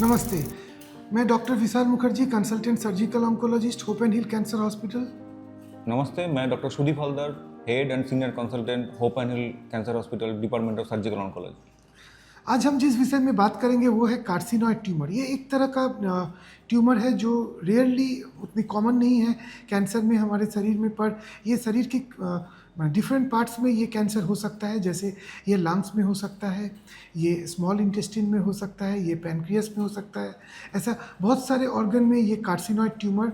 नमस्ते, मैं doctor Vishal Mukherjee, consultant surgical oncologist, Hope and Hill cancer hospital. नमस्ते, मैं doctor Sudeep Haldar, head and senior consultant, Hope and Hill cancer hospital, department of surgical oncology. आज हम जिस विषय में बात करेंगे वो है कार्सिनॉइड ट्यूमर। ये एक तरह का ट्यूमर है जो रेयरली उतनी कॉमन नहीं है कैंसर में हमारे शरीर में, पर ये शरीर के डिफरेंट पार्ट्स में ये कैंसर हो सकता है। जैसे ये लंग्स में हो सकता है, ये स्मॉल इंटेस्टिन में हो सकता है, ये पैनक्रियास में हो सकता है। ऐसा बहुत सारे ऑर्गन में ये कार्सिनॉइड ट्यूमर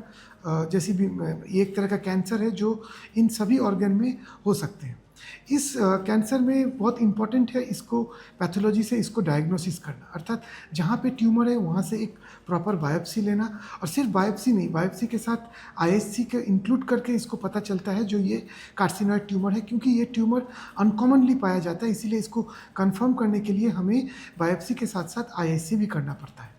जैसी भी ये एक तरह का कैंसर है जो इन सभी ऑर्गन में हो सकते हैं। इस कैंसर में बहुत इम्पॉर्टेंट है इसको पैथोलॉजी से इसको डायग्नोसिस करना, अर्थात जहाँ पे ट्यूमर है वहाँ से एक प्रॉपर बायोप्सी लेना, और सिर्फ बायोप्सी नहीं, बायोप्सी के साथ आईएससी के इंक्लूड करके इसको पता चलता है जो ये कार्सिनॉइड ट्यूमर है। क्योंकि ये ट्यूमर अनकॉमनली पाया जाता है, इसीलिए इसको कंफर्म करने के लिए हमें बायोप्सी के साथ साथ आईएससी भी करना पड़ता है।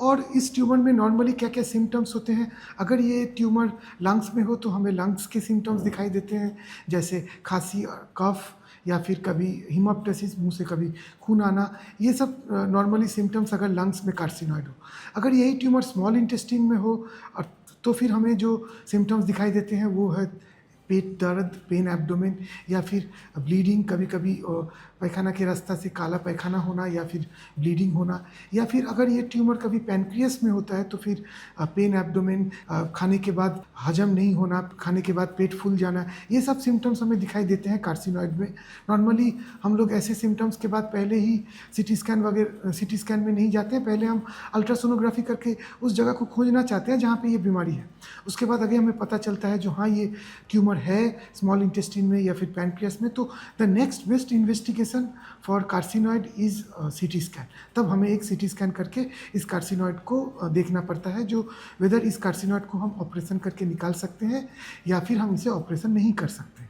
और इस ट्यूमर में नॉर्मली क्या क्या सिम्टम्स होते हैं? अगर ये ट्यूमर लंग्स में हो तो हमें लंग्स के सिम्टम्स दिखाई देते हैं, जैसे खांसी, कफ, या फिर कभी हिमोप्टेसिस, मुंह से कभी खून आना। ये सब नॉर्मली सिम्टम्स अगर लंग्स में कार्सिनॉइड हो। अगर यही ट्यूमर स्मॉल इंटेस्टिन में हो और तो फिर हमें जो सिम्टम्स दिखाई देते हैं वो है पेट दर्द, पेन एब्डोमेन, या फिर ब्लीडिंग, कभी कभी पैखाना के रास्ता से काला पैखाना होना या फिर ब्लीडिंग होना। या फिर अगर ये ट्यूमर कभी पैनक्रियास में होता है तो फिर पेन एब्डोमेन, खाने के बाद हजम नहीं होना, खाने के बाद पेट फूल जाना। ये सब सिम्टम्स हमें दिखाई देते हैं कार्सिनॉइड में। नॉर्मली हम लोग ऐसे सिम्टम्स के बाद पहले ही सिटी स्कैन में नहीं जाते हैं, पहले हम अल्ट्रासोनोग्राफी करके उस जगह को खोजना चाहते हैं जहाँ पे ये बीमारी है। उसके बाद अगर हमें पता चलता है जो हाँ ये ट्यूमर है स्मॉल इंटेस्टिन में या फिर पैनक्रियास में, तो the next best investigation for carcinoid is CT scan. तब हमें एक सीटी स्कैन करके इस कार्सिनॉइड को देखना पड़ता है, जो वेदर इस कार्सिनॉइड को हम ऑपरेशन करके निकाल सकते हैं या फिर हम इसे ऑपरेशन नहीं कर सकते।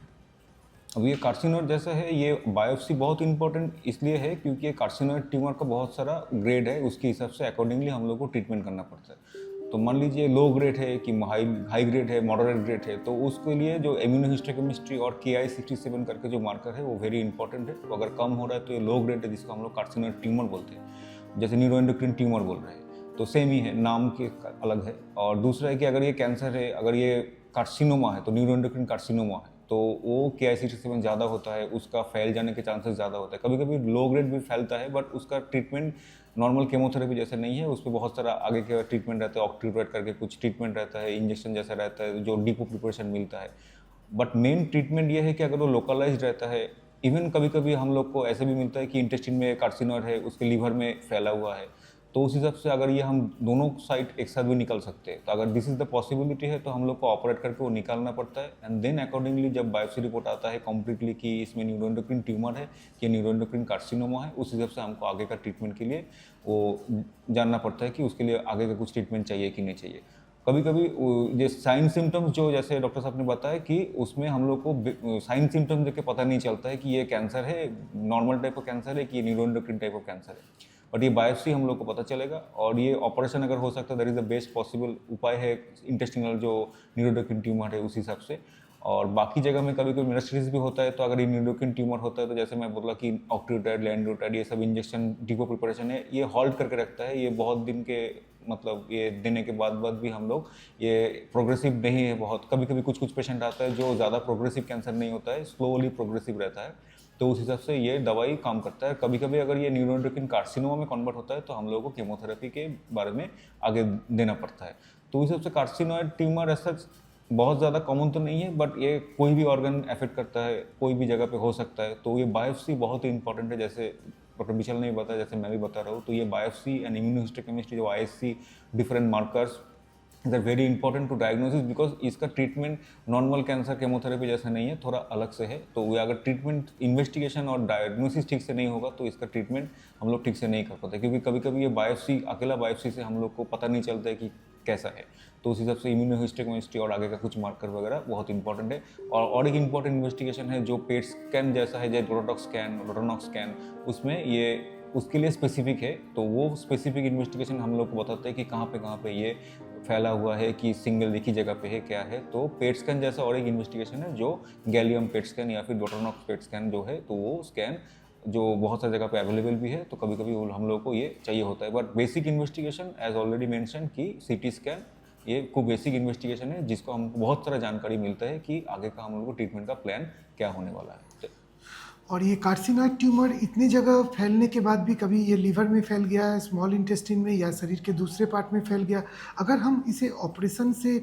अब ये कार्सिनोइड जैसा है, ये बायोप्सी बहुत इंपॉर्टेंट इसलिए है क्योंकि ये कार्सिनोइड ट्यूमर का बहुत सारा ग्रेड है, उसके हिसाब से अकॉर्डिंगली हम लोग को ट्रीटमेंट करना पड़ता है। तो मान लीजिए लो ग्रेड है कि हाई ग्रेड है, मॉडरेट ग्रेड है, तो उसके लिए जो इम्यूनोहिस्टोकेमिस्ट्री और KI67 करके जो मार्कर है वो वेरी इंपॉर्टेंट है। तो अगर कम हो रहा है तो ये लो ग्रेड है, जिसको हम लोग कार्सिनोइड ट्यूमर बोलते हैं, जैसे न्यूरोएंडोक्रिन ट्यूमर बोल रहे हैं। तो सेम ही है, नाम के अलग है। और दूसरा है कि अगर ये कैंसर है, अगर ये कार्सिनोमा है तो न्यूरोएंडोक्रिन कार्सिनोमा है, तो वो KI67 ज़्यादा होता है, उसका फैल जाने के चांसेस ज़्यादा होता है। कभी कभी लो ग्रेड भी फैलता है, बट उसका ट्रीटमेंट नॉर्मल केमोथेरेपी जैसे नहीं है, उस पर बहुत सारा आगे के ट्रीटमेंट रहता है, ऑक्ट्रीवेट करके कुछ ट्रीटमेंट रहता है, इंजेक्शन जैसा रहता है, जो डिपो प्रिपरेशन मिलता है। बट मेन ट्रीटमेंट ये है कि अगर वो लोकलाइज रहता है, इवन कभी कभी हम लोग को ऐसे भी मिलता है कि इंटेस्टिन में कार्सिनोइड है, उसके लीवर में फैला हुआ है, तो उस हिसाब से अगर ये हम दोनों साइड एक साथ भी निकल सकते हैं, तो अगर दिस इज द पॉसिबिलिटी है तो हम लोग को ऑपरेट करके वो निकालना पड़ता है। एंड देन अकॉर्डिंगली जब बायोप्सी रिपोर्ट आता है कम्प्लीटली कि इसमें न्यूरोएंडोक्रिन ट्यूमर है कि न्यूरोएंडोक्रिन कार्सिनोमा है, उस हिसाब से हमको आगे का ट्रीटमेंट के लिए वो जानना पड़ता है कि उसके लिए आगे का कुछ ट्रीटमेंट चाहिए कि नहीं चाहिए। कभी कभी ये साइन सिम्टम्स जो जैसे डॉक्टर साहब ने बताया कि उसमें हम लोग को साइन सिम्टम्स देख के पता नहीं चलता है कि ये कैंसर है, नॉर्मल टाइप ऑफ कैंसर है कि ये न्यूरोएंडोक्रिन टाइप ऑफ कैंसर है, बट ये बायोप्सी हम लोग को पता चलेगा। और ये ऑपरेशन अगर हो सकता है, that is the best possible उपाय है इंटेस्टिनल जो न्यूरोएंडोक्रिन ट्यूमर है उस हिसाब से। और बाकी जगह में कभी कभी मेटास्टेसिस भी होता है, तो अगर ये न्यूरोएंडोक्रिन ट्यूमर होता है तो जैसे मैं बोला कि ऑक्ट्रीवेट, लैंडोटाइड, ये सब इंजेक्शन डिपो प्रिपरेशन है, ये हॉल्ट करके रखता है। ये बहुत दिन के मतलब ये देने के बाद भी हम लोग, ये प्रोग्रेसिव नहीं है बहुत, कभी कभी कुछ पेशेंट आता है जो ज़्यादा प्रोग्रेसिव कैंसर नहीं होता है, स्लोली प्रोग्रेसिव रहता है, तो उस हिसाब से ये दवाई काम करता है। कभी कभी अगर ये न्यूरोएंडोक्रिन कार्सिनोमा में कन्वर्ट होता है तो हम लोगों को केमोथेरेपी के बारे में आगे देना पड़ता है। तो उस हिसाब से कार्सिनोइड ट्यूमर ऐसा बहुत ज़्यादा कॉमन तो नहीं है, बट ये कोई भी ऑर्गन अफेक्ट करता है, कोई भी जगह पे हो सकता है। तो ये बायोप्सी बहुत ही इंपॉर्टेंट है, जैसे डॉक्टर विशाल ने भी बताया, जैसे मैं भी बता रहा हूँ। तो ये बायोप्सी एंड इम्यूनोहिस्टोकेमिस्ट्री जो IHC different markers is very important to diagnosis, because इसका ट्रीटमेंट नॉर्मल कैंसर केमोथेरेपी जैसा नहीं है, थोड़ा अलग से है। तो ये अगर ट्रीटमेंट इन्वेस्टिगेशन और डायग्नोसिस ठीक से नहीं होगा तो इसका ट्रीटमेंट हम लोग ठीक से नहीं कर पाते, क्योंकि कभी कभी ये बायोप्सी, अकेला बायोप्सी से हम लोग को पता नहीं चलता है कि कैसा है। तो उस हिसाब से इम्यूनोहिस्टोकेमिस्ट्री और आगे का कुछ मार्कर वगैरह बहुत इंपॉर्टेंट है। और एक इंपॉर्टेंट इन्वेस्टिगेशन है जो पेट स्कैन जैसा है, जैसे रोटानॉक्स स्कैन, उसमें ये उसके लिए स्पेसिफिक है। तो वो स्पेसिफिक इन्वेस्टिगेशन हम लोग को बताते हैं कि कहाँ पे ये फैला हुआ है, कि सिंगल एक ही जगह पे है, क्या है। तो पेट स्कैन जैसा और एक इन्वेस्टिगेशन है जो गैलियम पेट स्कैन या फिर रोटानॉक्स पेट स्कैन जो है, तो वो स्कैन जो बहुत सारी जगह पे अवेलेबल भी है, तो कभी कभी हम लोगों को ये चाहिए होता है। But basic investigation as already mention कि सीटी स्कैन ये खूब बेसिक इन्वेस्टिगेशन है, जिसको हमको बहुत सारा जानकारी मिलता है कि आगे का हम लोग को ट्रीटमेंट का प्लान क्या होने वाला है। और ये कार्सिनॉइड ट्यूमर इतनी जगह फैलने के बाद भी कभी ये लीवर में फैल गया है, स्मॉल इंटेस्टाइन में, या शरीर के दूसरे पार्ट में फैल गया, अगर हम इसे ऑपरेशन से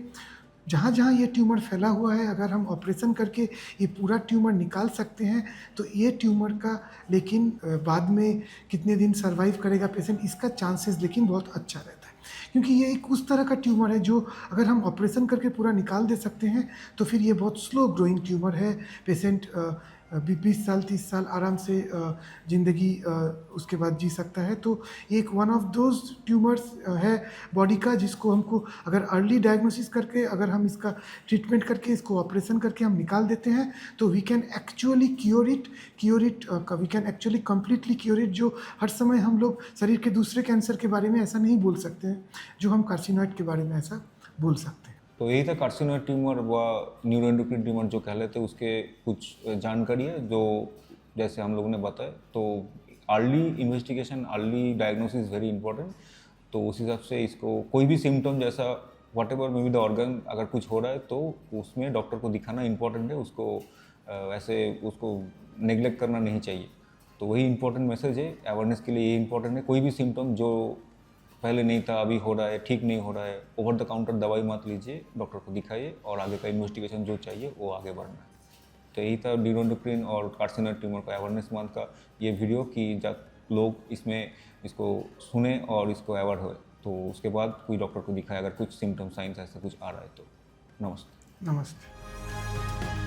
जहाँ जहाँ ये ट्यूमर फैला हुआ है अगर हम ऑपरेशन करके ये पूरा ट्यूमर निकाल सकते हैं तो ये ट्यूमर का लेकिन बाद में कितने दिन सर्वाइव करेगा पेशेंट, इसका चांसेस लेकिन बहुत अच्छा रहता है। क्योंकि ये एक उस तरह का ट्यूमर है जो अगर हम ऑपरेशन करके पूरा निकाल दे सकते हैं तो फिर ये बहुत स्लो ग्रोइंग ट्यूमर है। पेशेंट 20 साल 30 साल आराम से ज़िंदगी उसके बाद जी सकता है। तो ये एक वन ऑफ दोज ट्यूमर्स है बॉडी का जिसको हमको अगर अर्ली डायग्नोसिस करके अगर हम इसका ट्रीटमेंट करके इसको ऑपरेशन करके हम निकाल देते हैं तो we can actually cure it we can actually completely cure it. जो हर समय हम लोग शरीर के दूसरे कैंसर के बारे में ऐसा नहीं बोल सकते हैं जो हम कार्सिनॉइड के बारे में ऐसा बोल सकते हैं। तो यही था कार्सिनोइड ट्यूमर व न्यूरोएंडोक्राइन ट्यूमर जो कहलाते हैं उसके कुछ जानकारी है जो जैसे हम लोगों ने बताया। तो early investigation early diagnosis very important. तो उस हिसाब से इसको कोई भी सिम्टम जैसा what ever may be the organ अगर कुछ हो रहा है तो उसमें डॉक्टर को दिखाना इंपॉर्टेंट है, उसको वैसे उसको नेग्लेक्ट करना नहीं चाहिए। तो वही इंपॉर्टेंट मैसेज है अवेयरनेस के लिए, ये इंपॉर्टेंट है। कोई भी सिम्टम जो पहले नहीं था अभी हो रहा है, ठीक नहीं हो रहा है, ओवर द काउंटर दवाई मत लीजिए, डॉक्टर को दिखाइए और आगे का इन्वेस्टिगेशन जो चाहिए वो आगे बढ़ना है। तो यही था न्यूरोएंडोक्राइन और कार्सिनोइड ट्यूमर का अवेयरनेस मंथ का ये वीडियो कि जब लोग इसको सुने और इसको अवेयर हो, तो उसके बाद कोई डॉक्टर को दिखाए अगर कुछ सिम्टम साइंस ऐसा कुछ आ रहा है तो। नमस्ते। नमस्ते।